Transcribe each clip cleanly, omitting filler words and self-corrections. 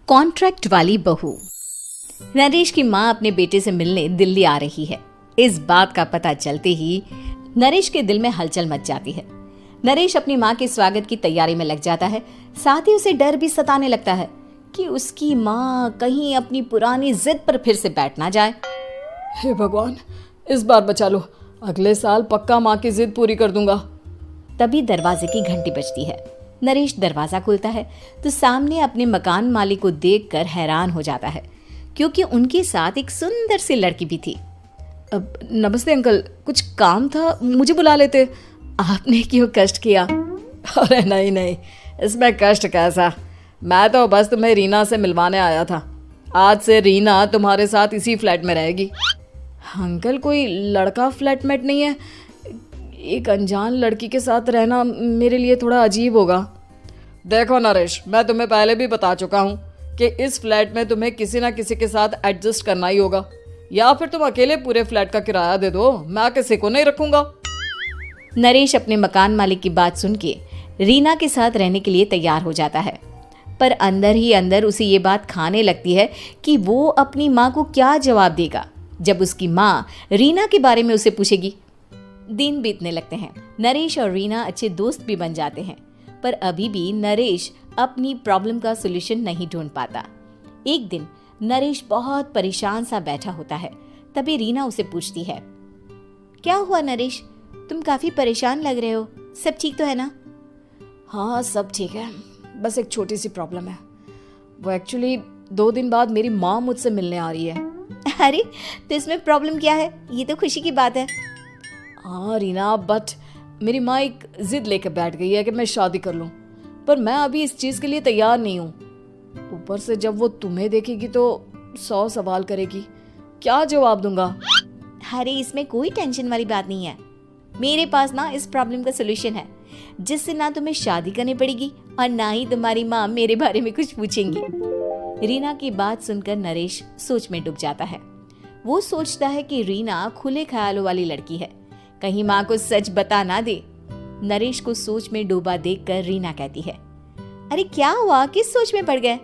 Contract वाली बहू। नरेश की माँ अपने बेटे से मिलने दिल्ली आ रही है। इस बात का पता चलते ही नरेश के दिल में हलचल मच जाती है। नरेश अपनी माँ के स्वागत की तैयारी में लग जाता है। साथ ही उसे डर भी सताने लगता है कि उसकी माँ कहीं अपनी पुरानी जिद पर फिर से बैठ ना जाए। हे भगवान, इस बार बचा लो, अगले साल पक्का माँ की जिद पूरी कर दूंगा। तभी दरवाजे की घंटी बजती है। नरेश दरवाजा खोलता है तो सामने अपने मकान मालिक को देखकर हैरान हो जाता है, क्योंकि उनके साथ एक सुंदर सी लड़की भी थी। अब नमस्ते अंकल, कुछ काम था, मुझे बुला लेते। आपने क्यों कष्ट किया? अरे नहीं नहीं, इसमें कष्ट कैसा, मैं तो बस तुम्हें रीना से मिलवाने आया था। आज से रीना तुम्हारे साथ इसी फ्लैट में रहेगी। अंकल, कोई लड़का फ्लैटमेट नहीं है? एक अनजान लड़की के साथ रहना मेरे लिए थोड़ा अजीब होगा। देखो नरेश, मैं तुम्हें पहले भी बता चुका हूँ कि इस फ्लैट में तुम्हें किसी ना किसी के साथ एडजस्ट करना ही होगा, या फिर तुम अकेले पूरे फ्लैट का किराया दे दो, मैं किसी को नहीं रखूंगा। नरेश अपने मकान मालिक की बात सुन के रीना के साथ रहने के लिए तैयार हो जाता है, पर अंदर ही अंदर उसे ये बात खाने लगती है कि वो अपनी माँ को क्या जवाब देगा जब उसकी माँ रीना के बारे में उसे पूछेगी। दिन बीतने लगते हैं। नरेश और रीना अच्छे दोस्त भी बन जाते हैं, पर अभी भी नरेश अपनी प्रॉब्लम का सलूशन नहीं ढूंढ पाता। एक दिन नरेश बहुत परेशान सा बैठा होता है। तभी रीना उसे पूछती है, क्या हुआ नरेश, तुम काफी परेशान लग रहे हो, सब ठीक तो है ना? हाँ सब ठीक है, बस एक छोटी सी प्रॉब्लम है। वो एक्चुअली 2 दिन बाद मेरी माँ मुझसे मिलने आ रही है। अरे तो इसमें प्रॉब्लम क्या है, ये तो खुशी की बात है। हाँ रीना, बट मेरी माँ एक जिद लेकर बैठ गई है कि मैं शादी कर लूँ, पर मैं अभी इस चीज़ के लिए तैयार नहीं हूँ। ऊपर से जब वो तुम्हें देखेगी तो 100 सवाल करेगी, क्या जवाब दूंगा? अरे इसमें कोई टेंशन वाली बात नहीं है, मेरे पास ना इस प्रॉब्लम का सलूशन है, जिससे ना तुम्हें शादी करनी पड़ेगी और ना ही तुम्हारी माँ मेरे बारे में कुछ पूछेंगी। रीना की बात सुनकर नरेश सोच में डूब जाता है। वो सोचता है कि रीना खुले ख्यालों वाली लड़की है, कहीं माँ को सच बता ना दे। नरेश को सोच में डूबा देखकर रीना कहती है, अरे क्या हुआ, किस सोच में पड़ गए?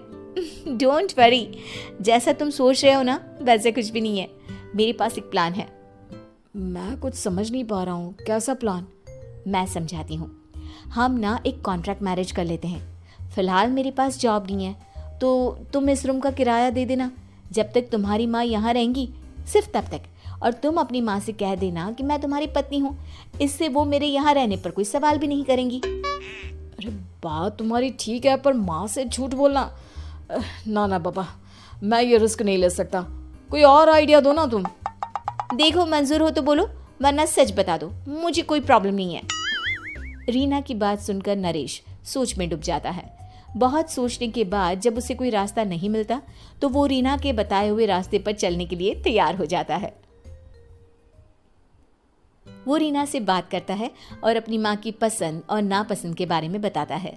डोंट वरी, जैसा तुम सोच रहे हो ना वैसे कुछ भी नहीं है, मेरे पास एक प्लान है। मैं कुछ समझ नहीं पा रहा हूँ, कैसा प्लान? मैं समझाती हूँ। हम ना एक कॉन्ट्रैक्ट मैरिज कर लेते हैं। फिलहाल मेरे पास जॉब नहीं है, तो तुम इस रूम का किराया दे देना जब तक तुम्हारी माँ यहाँ रहेंगी, सिर्फ तब तक। और तुम अपनी माँ से कह देना कि मैं तुम्हारी पत्नी हूँ, इससे वो मेरे यहाँ रहने पर कोई सवाल भी नहीं करेंगी। अरे बात तुम्हारी ठीक है, पर माँ से झूठ बोलना, ना ना बाबा, मैं ये रिस्क नहीं ले सकता। कोई और आइडिया दो ना तुम। देखो मंजूर हो तो बोलो, वरना सच बता दो, मुझे कोई प्रॉब्लम नहीं है। रीना की बात सुनकर नरेश सोच में डूब जाता है। बहुत सोचने के बाद जब उसे कोई रास्ता नहीं मिलता तो वो रीना के बताए हुए रास्ते पर चलने के लिए तैयार हो जाता है। वो रीना से बात करता है और अपनी माँ की पसंद और नापसंद के बारे में बताता है।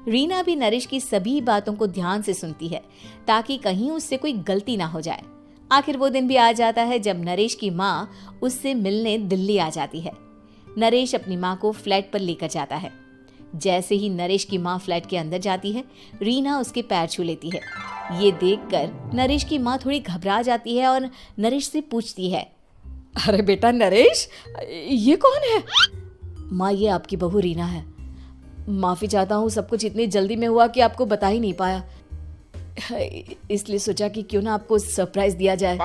रीना भी नरेश की सभी बातों को ध्यान से सुनती है, ताकि कहीं उससे कोई गलती ना हो जाए। आखिर वो दिन भी आ जाता है जब नरेश की माँ उससे मिलने दिल्ली आ जाती है। नरेश अपनी माँ को फ्लैट पर लेकर जाता है। जैसे ही नरेश की माँ फ्लैट के अंदर जाती है, रीना उसके पैर छू लेती है। ये देखकर नरेश की माँ थोड़ी घबरा जाती है और नरेश से पूछती है, अरे बेटा नरेश, ये कौन है? माँ, ये आपकी बहू रीना है। माफ़ी चाहता हूँ, सब कुछ इतनी जल्दी में हुआ कि आपको बता ही नहीं पाया, इसलिए सोचा कि क्यों ना आपको सरप्राइज दिया जाए।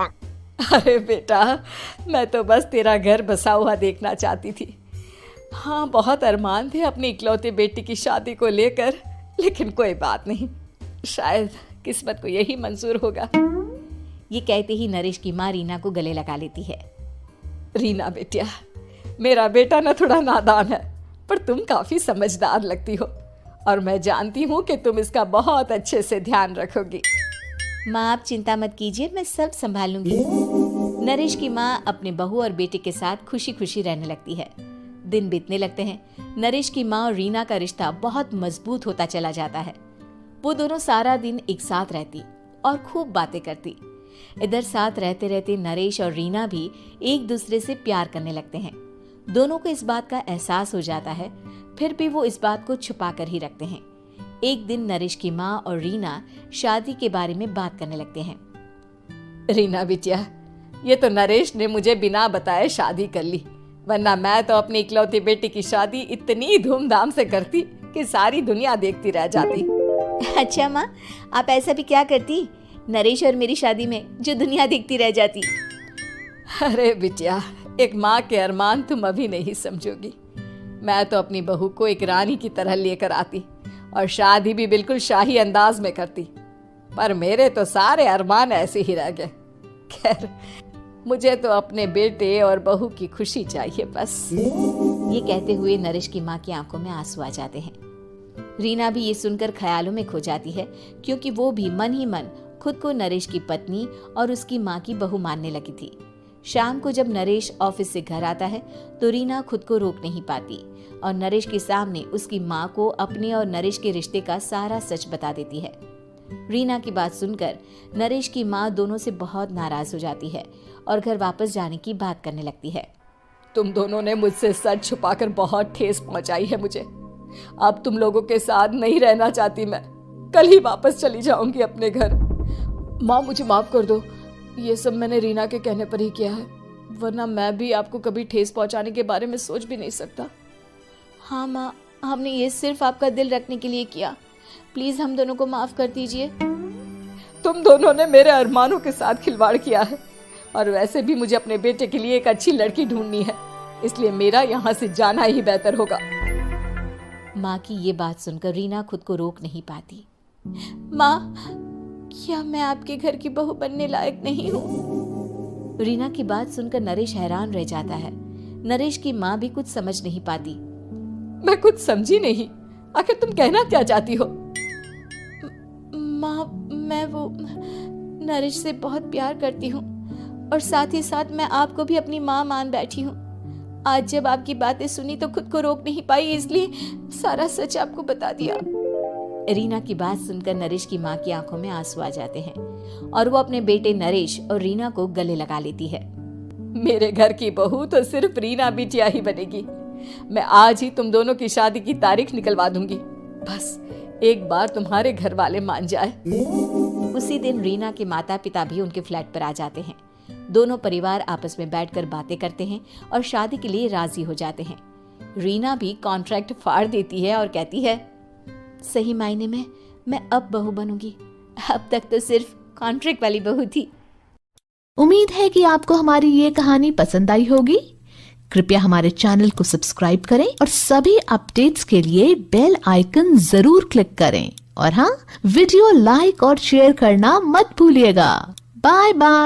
अरे बेटा, मैं तो बस तेरा घर बसा हुआ देखना चाहती थी। हाँ, बहुत अरमान थे अपनी इकलौते बेटी की शादी को लेकर, लेकिन कोई बात नहीं, शायद किस्मत को यही मंजूर होगा। ये कहते ही नरेश की माँ रीना को गले लगा लेती है। रीना बेटिया, मेरा बेटा ना थोड़ा नादान है, पर तुम काफ़ी समझदार लगती हो, और मैं जानती हूँ कि तुम इसका बहुत अच्छे से ध्यान रखोगी। माँ आप चिंता मत कीजिए, मैं सब संभाल लूंगी। नरेश की माँ अपने बहू और बेटे के साथ खुशी खुशी रहने लगती है। दिन बीतने लगते हैं। नरेश की माँ और रीना का रिश्ता बहुत मजबूत होता चला जाता है। वो दोनों सारा दिन एक साथ रहती और खूब बातें करती। इधर साथ रहते रहते नरेश और रीना भी एक दूसरे से प्यार करने लगते हैं। दोनों को इस बात का एहसास हो जाता है, फिर भी वो इस बात को छुपा कर ही रखते हैं। एक दिन नरेश की माँ और रीना शादी के बारे में बात करने लगते हैं। रीना बिटिया, ये तो नरेश ने मुझे बिना बताए शादी कर ली, वरना मैं तो अपनी इकलौती बेटी की शादी इतनी धूमधाम से करती कि सारी दुनिया देखती रह जाती। अच्छा माँ, आप ऐसा भी क्या करती नरेश और मेरी शादी में जो दुनिया देखती रह जाती? अरे बिटिया, एक माँ के अरमान तुम अभी नहीं समझोगी। मैं तो अपनी बहू को एक रानी की तरह लेकर आती और शादी भी बिल्कुल शाही अंदाज में करती, पर मेरे तो सारे अरमान ऐसे ही रह गए। खैर, मुझे तो अपने बेटे और बहू की खुशी चाहिए बस। ये कहते हुए नरेश की माँ की आंखों में आंसू आ जाते हैं। रीना भी ये सुनकर ख्यालों में खो जाती है, क्योंकि वो भी मन ही मन खुद को नरेश की पत्नी और उसकी माँ की बहू मानने लगी थी। शाम को जब नरेश ऑफिस से घर आता है तो रीना खुद को रोक नहीं पाती और नरेश के सामने उसकी माँ को अपने और नरेश के रिश्ते का सारा सच बता देती है। रीना की बात सुनकर नरेश की माँ दोनों से बहुत नाराज हो जाती है और घर वापस जाने की बात करने लगती है। तुम दोनों ने मुझसे सच छुपाकर बहुत ठेस पहुंचाई है मुझे। अब तुम लोगों के साथ नहीं रहना चाहती मैं, कल ही वापस चली जाऊंगी अपने घर। माँ, मुझे माफ कर दो, ये सब मैंने रीना के कहने पर ही किया है, वरना मैं भी आपको कभी ठेस पहुंचाने के बारे में सोच भी नहीं सकता। हाँ माँ, हमने ये सिर्फ आपका दिल रखने के लिए किया, प्लीज हम दोनों को माफ कर दीजिए। तुम दोनों ने मेरे अरमानों के साथ खिलवाड़ किया है, और वैसे भी मुझे अपने बेटे के लिए एक अच्छी लड़की ढूंढनी है, इसलिए मेरा यहाँ से जाना ही बेहतर होगा। माँ की ये बात सुनकर रीना खुद को रोक नहीं पाती। माँ, क्या मैं आपके घर की बहू बनने लायक नहीं हूँ? रीना की बात सुनकर नरेश हैरान रह जाता है। नरेश की माँ भी कुछ समझ नहीं पाती। मैं कुछ समझी नहीं, आखिर तुम कहना क्या चाहती हो? माँ, मैं वो नरेश से बहुत प्यार करती हूँ और साथ ही साथ मैं आपको भी अपनी माँ मान बैठी हूँ। आज जब आपकी बातें सुनी तो खुद को रोक नहीं पाई, इसलिए सारा सच आपको बता दिया। रीना की बात सुनकर नरेश की माँ की आंखों में आंसू आ जाते हैं और वो अपने बेटे नरेश और रीना को गले लगा लेती है। मेरे घर की बहू तो सिर्फ रीना बिटिया ही बनेगी। मैं आज ही तुम दोनों की शादी की तारीख निकलवा दूंगी, बस एक बार तुम्हारे घर वाले मान जाए। उसी दिन रीना के माता पिता भी उनके फ्लैट पर आ जाते हैं। दोनों परिवार आपस में बैठकर बातें करते हैं और शादी के लिए राजी हो जाते हैं। रीना भी कॉन्ट्रैक्ट फाड़ देती है और कहती है, सही मायने में मैं अब बहू बनूंगी, अब तक तो सिर्फ कॉन्ट्रैक्ट वाली बहू थी। उम्मीद है कि आपको हमारी ये कहानी पसंद आई होगी। कृपया हमारे चैनल को सब्सक्राइब करें और सभी अपडेट्स के लिए बेल आइकन जरूर क्लिक करें। और हाँ, वीडियो लाइक और शेयर करना मत भूलिएगा। Bye bye.